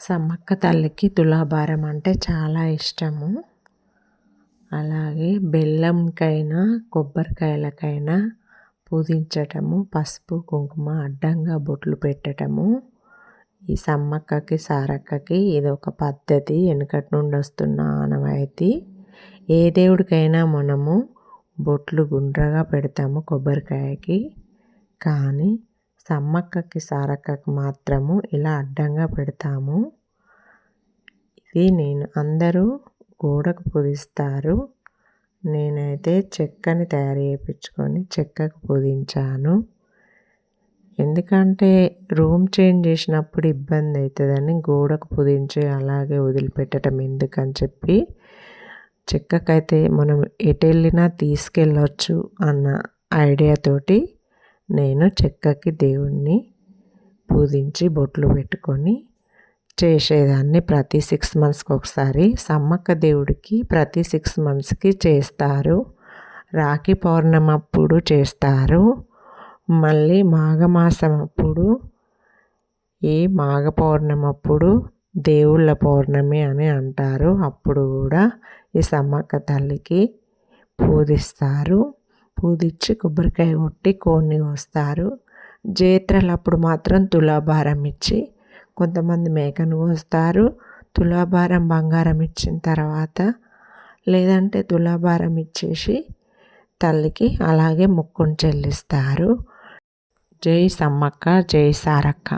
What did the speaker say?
సమ్మక్క తల్లికి తులాభారం అంటే చాలా ఇష్టము. అలాగే బెల్లంకైనా కొబ్బరికాయలకైనా పూజించటము, పసుపు కుంకుమ అడ్డంగా బొట్లు పెట్టటము ఈ సమ్మక్కకి సారక్కకి ఇదొక పద్ధతి. వెనుకటి నుండి వస్తున్న ఆనవాయితీ. ఏ దేవుడికైనా మనము బొట్లు గుండ్రగా పెడతాము కొబ్బరికాయకి, కానీ సమ్మక్కకి సారక్కకి మాత్రము ఇలా అడ్డంగా పెడతాము. ఇది అందరూ గోడకు పూజిస్తారు. నేనైతే చెక్కని తయారు చేయించుకొని చెక్కకు పూజించాను. ఎందుకంటే రూమ్ చేంజ్ చేసినప్పుడు ఇబ్బంది అవుతుందని గోడకు పూజించి అలాగే వదిలిపెట్టడం ఎందుకని చెప్పి చెక్కకైతే మనం ఎటు వెళ్ళినా తీసుకెళ్ళొచ్చు అన్న ఐడియాతోటి నేను చెక్కకి దేవుణ్ణి పూజించి బొట్లు పెట్టుకొని చేసేదాన్ని. ప్రతి 6 మంత్స్కి ఒకసారి సమ్మక్క దేవుడికి ప్రతి 6 మంత్స్కి చేస్తారు. రాఖీ పౌర్ణమి అప్పుడు చేస్తారు. మళ్ళీ మాఘమాసం అప్పుడు, ఈ మాఘ పౌర్ణమి అప్పుడు దేవుళ్ళ పౌర్ణమి అని అంటారు. అప్పుడు కూడా ఈ సమ్మక్క తల్లికి పూజిస్తారు. పూజించి కొబ్బరికాయ కొట్టి కోడిని కోస్తారు. జాతరలప్పుడు మాత్రం తులాభారం ఇచ్చి కొంతమంది మేకను కోస్తారు. తులాభారం బంగారం ఇచ్చిన తర్వాత, లేదంటే తులాభారం ఇచ్చేసి తల్లికి అలాగే మొక్కును చెల్లిస్తారు. జై సమ్మక్క, జై సారక్క.